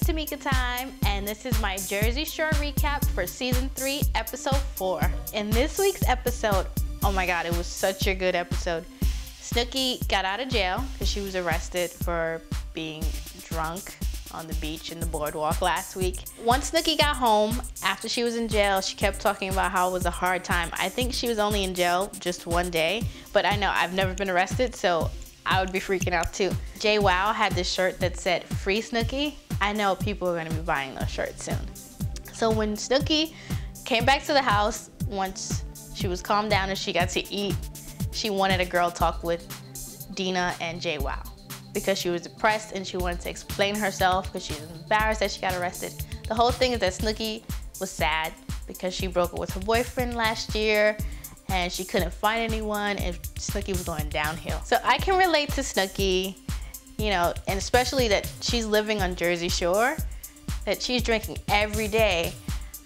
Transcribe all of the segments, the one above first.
Tameeka time, and this is my Jersey Shore recap for season 3, episode 4. In this week's episode, oh my god, it was such a good episode. Snooki got out of jail because she was arrested for being drunk on the beach in the boardwalk last week. Once Snooki got home, after she was in jail, she kept talking about how it was a hard time. I think she was only in jail just one day, but I know I've never been arrested, so I would be freaking out too. Jwwow had this shirt that said "Free Snooki." I know people are gonna be buying those shirts soon. So when Snooki came back to the house, once she was calmed down and she got to eat, she wanted a girl talk with Dina and Jwwow because she was depressed and she wanted to explain herself because she was embarrassed that she got arrested. The whole thing is that Snooki was sad because she broke up with her boyfriend last year and she couldn't find anyone, and Snooki was going downhill. So I can relate to Snooki, you know, and especially that she's living on Jersey Shore, that she's drinking every day.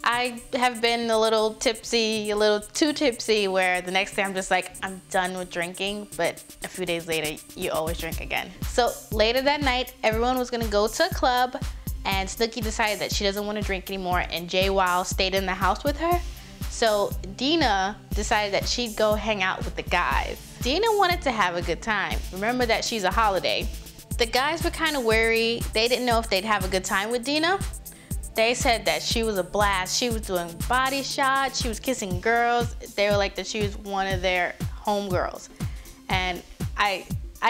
I have been a little tipsy, a little too tipsy, where the next day I'm just like, I'm done with drinking, but a few days later, you always drink again. So later that night, everyone was gonna go to a club, and Snooki decided that she doesn't want to drink anymore, and Jwwow stayed in the house with her. So Dina decided that she'd go hang out with the guys. Dina wanted to have a good time. Remember that she's a holiday. The guys were kind of wary. They didn't know if they'd have a good time with Dina. They said that she was a blast. She was doing body shots. She was kissing girls. They were like that she was one of their homegirls. And I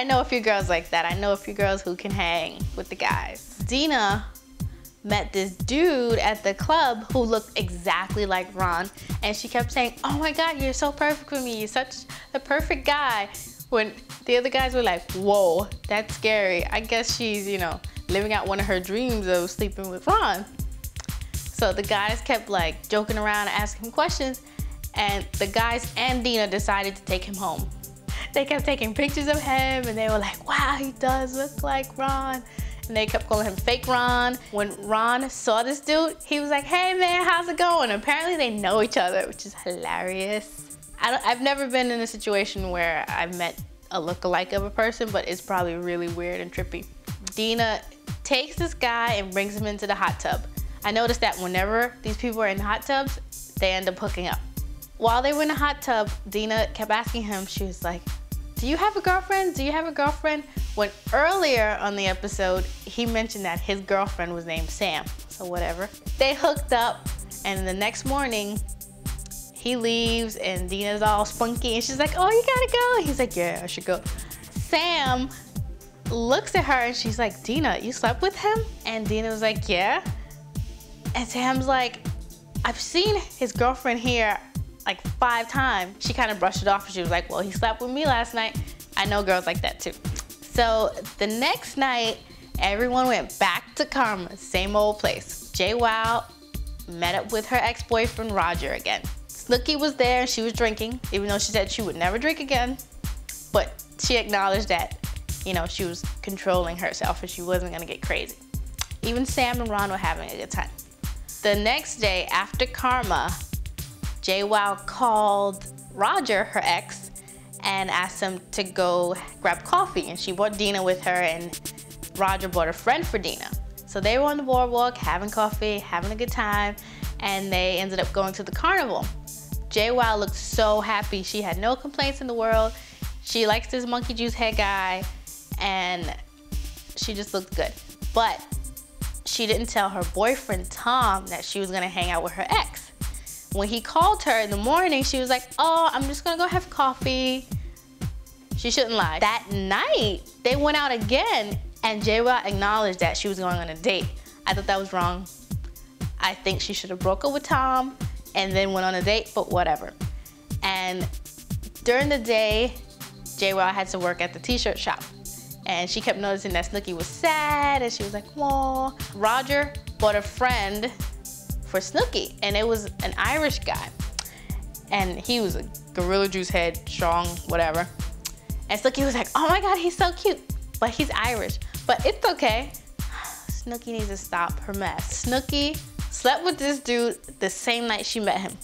know a few girls like that. I know a few girls who can hang with the guys. Dina met this dude at the club who looked exactly like Ron, and she kept saying, "Oh my god, you're so perfect for me. You're such a perfect guy." When the other guys were like, "Whoa, that's scary. I guess she's, you know, living out one of her dreams of sleeping with Ron." So the guys kept like joking around and asking him questions, and the guys and Dina decided to take him home. They kept taking pictures of him, and they were like, "Wow, he does look like Ron." And they kept calling him fake Ron. When Ron saw this dude, he was like, "Hey man, how's it going?" Apparently they know each other, which is hilarious. I've never been in a situation where I've met a lookalike of a person, but it's probably really weird and trippy. Dina takes this guy and brings him into the hot tub. I noticed that whenever these people are in hot tubs, they end up hooking up. While they were in the hot tub, Dina kept asking him, she was like, "Do you have a girlfriend? Do you have a girlfriend?" When earlier on the episode, he mentioned that his girlfriend was named Sam, so whatever. They hooked up, and the next morning, he leaves, and Dina's all spunky, and she's like, "Oh, you gotta go." He's like, "Yeah, I should go." Sam looks at her, and she's like, "Dina, you slept with him?" And Dina was like, "Yeah." And Sam's like, "I've seen his girlfriend here like 5 times. She kind of brushed it off, and she was like, "Well, he slept with me last night." I know girls like that too. So the next night, everyone went back to Karma, same old place. Jwwow met up with her ex-boyfriend Roger again. Snooki was there and she was drinking, even though she said she would never drink again. But she acknowledged that, you know, she was controlling herself and she wasn't gonna get crazy. Even Sam and Ron were having a good time. The next day after Karma, Jwwow called Roger, her ex, and asked him to go grab coffee, and she brought Dina with her, and Roger brought a friend for Dina. So they were on the boardwalk having coffee, having a good time, and they ended up going to the carnival. Jwwow looked so happy. She had no complaints in the world. She likes this monkey juice head guy, and she just looked good. But she didn't tell her boyfriend Tom that she was gonna hang out with her ex. When he called her in the morning, she was like, "Oh, I'm just gonna go have coffee." She shouldn't lie. That night, they went out again, and Jwwow acknowledged that she was going on a date. I thought that was wrong. I think she should have broke up with Tom and then went on a date, but whatever. And during the day, Jwwow had to work at the t-shirt shop, and she kept noticing that Snooki was sad, and she was like, "Whoa." Roger bought a friend for Snooki, and it was an Irish guy, and he was a gorilla juice head, strong, whatever. And Snooki was like, "Oh my god, he's so cute, but he's Irish." But it's okay. Snooki needs to stop her mess. Snooki slept with this dude the same night she met him.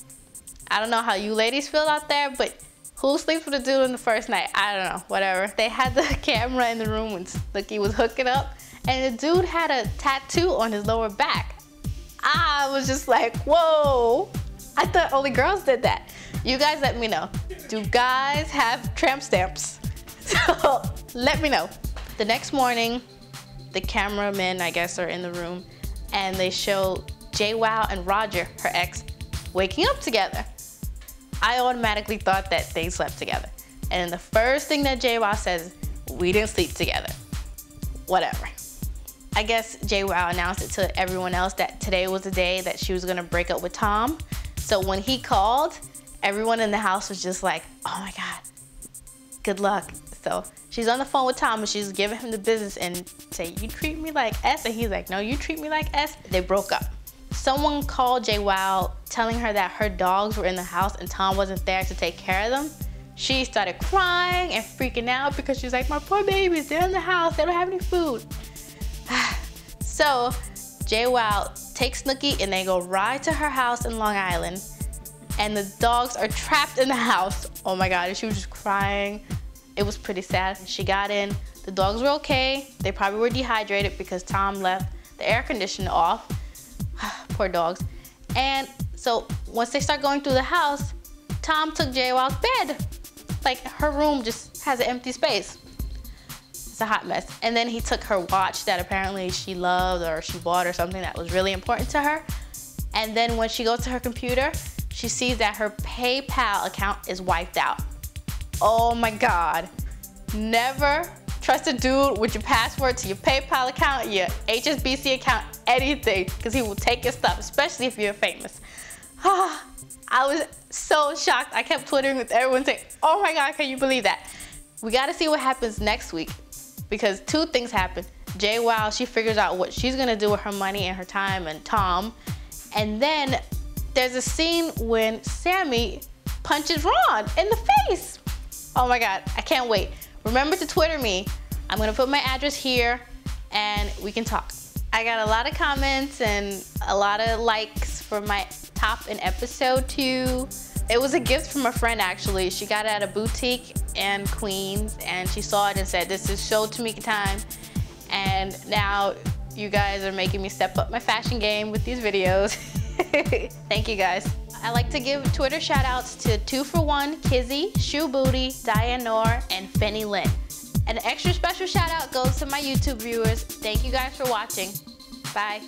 I don't know how you ladies feel out there, but who sleeps with a dude on the first night? I don't know, whatever. They had the camera in the room when Snooki was hooking up, and the dude had a tattoo on his lower back. I was just like, whoa. I thought only girls did that. You guys let me know. Do guys have tramp stamps? So let me know. The next morning, the cameramen, I guess, are in the room, and they show Jwwow and Roger, her ex, waking up together. I automatically thought that they slept together. And the first thing that Jwwow says, we didn't sleep together. Whatever. I guess Jwwow announced it to everyone else that today was the day that she was gonna break up with Tom. So when he called, everyone in the house was just like, oh my God, good luck. So she's on the phone with Tom and she's giving him the business and say, you treat me like S? And he's like, no, you treat me like S. They broke up. Someone called Jwwow telling her that her dogs were in the house and Tom wasn't there to take care of them. She started crying and freaking out because she's like, my poor babies, they're in the house, they don't have any food. So Jwwow takes Snooki and they go right to her house in Long Island, and the dogs are trapped in the house. Oh my God, and she was just crying. It was pretty sad. She got in, the dogs were okay. They probably were dehydrated because Tom left the air conditioner off. Poor dogs. And so once they start going through the house, Tom took Jwwow's bed. Like, her room just has an empty space. It's a hot mess. And then he took her watch that apparently she loved or she bought or something that was really important to her. And then when she goes to her computer, she sees that her PayPal account is wiped out. Oh my God. Never trust a dude with your password to your PayPal account, your HSBC account, anything, because he will take your stuff, especially if you're famous. I was so shocked. I kept twittering with everyone saying, oh my God, can you believe that? We gotta see what happens next week, because two things happen. Jwwow, she figures out what she's gonna do with her money and her time and Tom. And then there's a scene when Sammy punches Ron in the face. Oh my God, I can't wait. Remember to Twitter me. I'm gonna put my address here and we can talk. I got a lot of comments and a lot of likes for my top in episode 2. It was a gift from a friend actually. She got it at a boutique in Queens and she saw it and said, this is so Tameeka time. And now you guys are making me step up my fashion game with these videos. Thank you guys. I like to give Twitter shout outs to 2for1, Kizzy, Shoe Booty, Diane Noor, and Fenny Lynn. An extra special shout out goes to my YouTube viewers. Thank you guys for watching. Bye.